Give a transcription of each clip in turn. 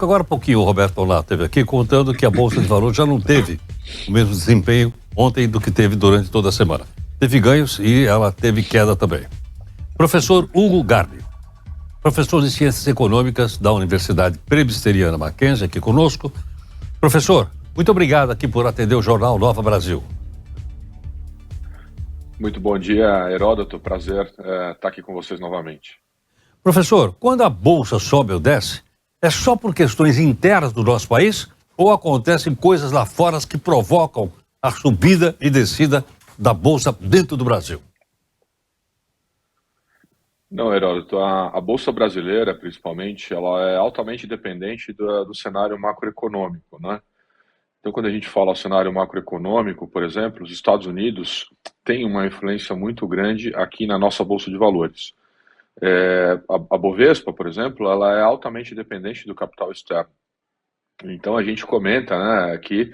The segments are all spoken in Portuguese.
Agora há pouquinho o Roberto Paulato esteve aqui contando que a Bolsa de Valores já não teve o mesmo desempenho ontem do que teve durante toda a semana. Teve ganhos e ela teve queda também. Professor Hugo Garbi, professor de Ciências Econômicas da Universidade Presbiteriana Mackenzie, aqui conosco. Professor, muito obrigado aqui por atender o Jornal Nova Brasil. Muito bom dia, Heródoto. Prazer estar aqui com vocês novamente. Professor, quando a Bolsa sobe ou desce, é só por questões internas do nosso país ou acontecem coisas lá fora que provocam a subida e descida da Bolsa dentro do Brasil? Não, Heródoto, a Bolsa brasileira, principalmente, ela é altamente dependente do cenário macroeconômico, né? Então, quando a gente fala cenário macroeconômico, por exemplo, os Estados Unidos têm uma influência muito grande aqui na nossa Bolsa de Valores. A Bovespa, por exemplo, ela é altamente dependente do capital externo. Então, a gente comenta, né, que,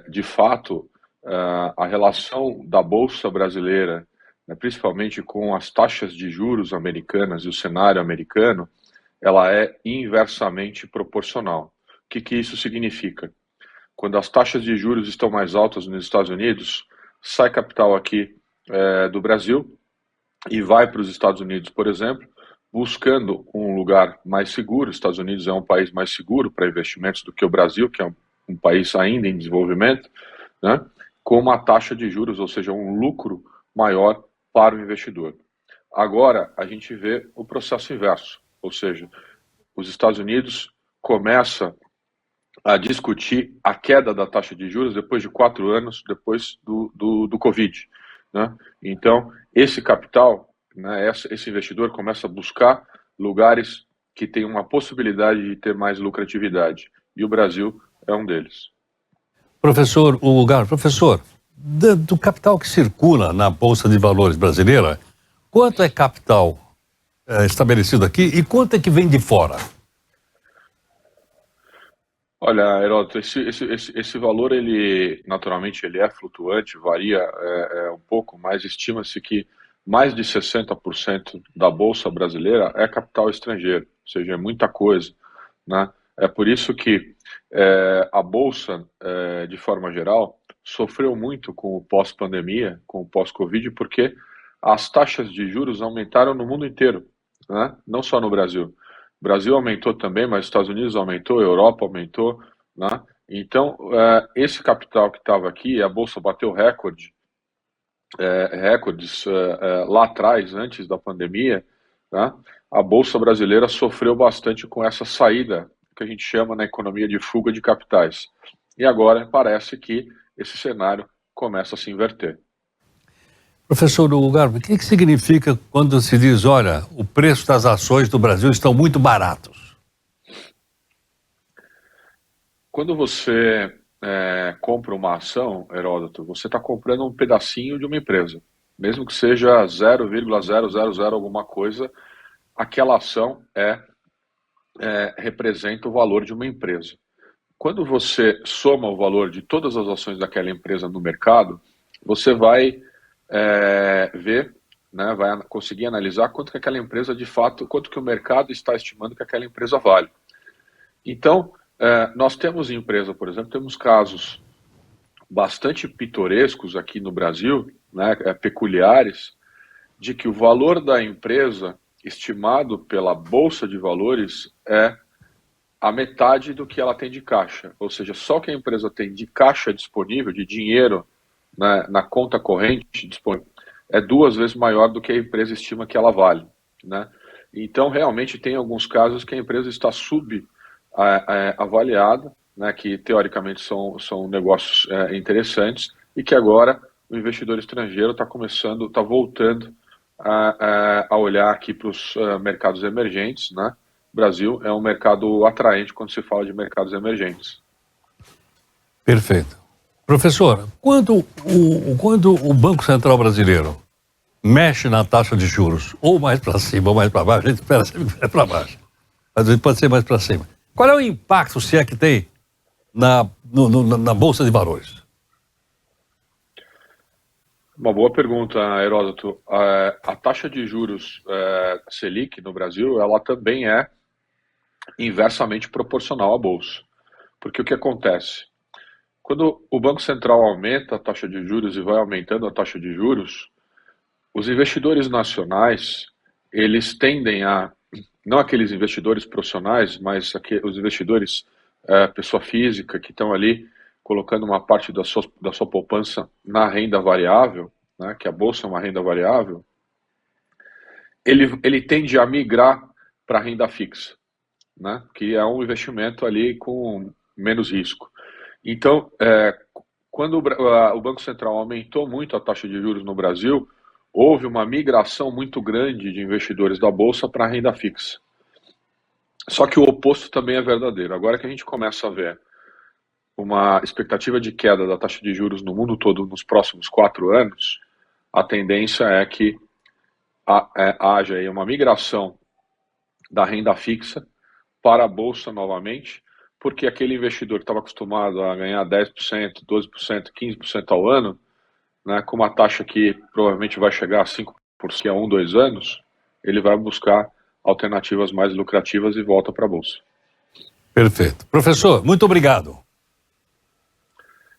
de fato, a relação da Bolsa brasileira, né, principalmente com as taxas de juros americanas e o cenário americano, ela é inversamente proporcional. O que isso significa? Quando as taxas de juros estão mais altas nos Estados Unidos, sai capital aqui do Brasil e vai para os Estados Unidos, por exemplo, buscando um lugar mais seguro. Os Estados Unidos é um país mais seguro para investimentos do que o Brasil, que é um país ainda em desenvolvimento, né, com uma taxa de juros, ou seja, um lucro maior para o investidor. Agora, a gente vê o processo inverso, ou seja, os Estados Unidos começa a discutir a queda da taxa de juros depois de 4 anos, depois do Covid, né? Então, esse capital, né, esse investidor começa a buscar lugares que têm uma possibilidade de ter mais lucratividade, e o Brasil é um deles. Professor Hugo Garbi, professor, do capital que circula na Bolsa de Valores brasileira, quanto é capital estabelecido aqui e quanto é que vem de fora? Olha, Heródoto, esse valor, ele naturalmente ele é flutuante, varia um pouco, mas estima-se que mais de 60% da Bolsa brasileira é capital estrangeiro, ou seja, é muita coisa, né? É por isso que a Bolsa, de forma geral, sofreu muito com o pós-pandemia, com o pós-Covid, porque as taxas de juros aumentaram no mundo inteiro, né? Não só no Brasil. O Brasil aumentou também, mas os Estados Unidos aumentou, a Europa aumentou, né? Então, esse capital que estava aqui, a Bolsa bateu recordes lá atrás, antes da pandemia, né? A Bolsa brasileira sofreu bastante com essa saída, que a gente chama na economia de fuga de capitais. E agora parece que esse cenário começa a se inverter. Professor Hugo Garbi, o que significa quando se diz, olha, o preço das ações do Brasil estão muito baratos? Quando você compra uma ação, Heródoto, você está comprando um pedacinho de uma empresa. Mesmo que seja 0,000 alguma coisa, aquela ação representa o valor de uma empresa. Quando você soma o valor de todas as ações daquela empresa no mercado, você vai ver, né, vai conseguir analisar quanto que aquela empresa de fato, quanto que o mercado está estimando que aquela empresa vale. Então, nós temos empresa, por exemplo, temos casos bastante pitorescos aqui no Brasil, né, peculiares, de que o valor da empresa estimado pela Bolsa de Valores é a metade do que ela tem de caixa. Ou seja, só que a empresa tem de caixa disponível, de dinheiro, né, na conta corrente disponível, é 2 vezes maior do que a empresa estima que ela vale, né? Então, realmente, tem alguns casos que a empresa está avaliada, né, que teoricamente são negócios interessantes e que agora o investidor estrangeiro está voltando a olhar aqui para os mercados emergentes, né? O Brasil é um mercado atraente quando se fala de mercados emergentes. Perfeito. Professor, quando o Banco Central brasileiro mexe na taxa de juros, ou mais para cima ou mais para baixo, a gente espera sempre que vai para baixo. Às vezes pode ser mais para cima. Qual é o impacto, se é que tem, na Bolsa de Valores? Uma boa pergunta, Heródoto. A taxa de juros Selic no Brasil, ela também é inversamente proporcional à Bolsa. Porque o que acontece? Quando o Banco Central aumenta a taxa de juros e vai aumentando a taxa de juros, os investidores nacionais, eles tendem a, não aqueles investidores profissionais, mas os investidores, pessoa física, que estão ali colocando uma parte da sua poupança na renda variável, né, que a Bolsa é uma renda variável, ele tende a migrar para a renda fixa, né, que é um investimento ali com menos risco. Então, quando o Banco Central aumentou muito a taxa de juros no Brasil, houve uma migração muito grande de investidores da Bolsa para a renda fixa. Só que o oposto também é verdadeiro. Agora que a gente começa a ver uma expectativa de queda da taxa de juros no mundo todo nos próximos 4 anos, a tendência é que haja aí uma migração da renda fixa para a Bolsa novamente, porque aquele investidor que estava acostumado a ganhar 10%, 12%, 15% ao ano, né, com uma taxa que provavelmente vai chegar a 5% a 1, 2 anos, ele vai buscar alternativas mais lucrativas e volta para a Bolsa. Perfeito. Professor, muito obrigado.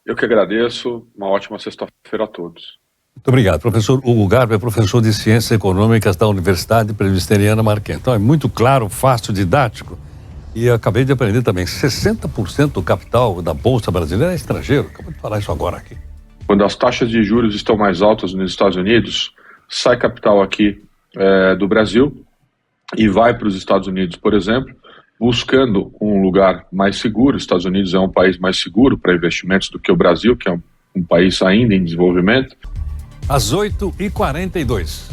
Eu que agradeço. Uma ótima sexta-feira a todos. Muito obrigado. Professor Hugo Garber é professor de Ciências Econômicas da Universidade Presbiteriana Mackenzie. Então, é muito claro, fácil, didático. E acabei de aprender também, 60% do capital da Bolsa Brasileira é estrangeiro. Acabei de falar isso agora aqui. Quando as taxas de juros estão mais altas nos Estados Unidos, sai capital aqui do Brasil e vai para os Estados Unidos, por exemplo, buscando um lugar mais seguro. Os Estados Unidos é um país mais seguro para investimentos do que o Brasil, que é um país ainda em desenvolvimento. Às 8h42.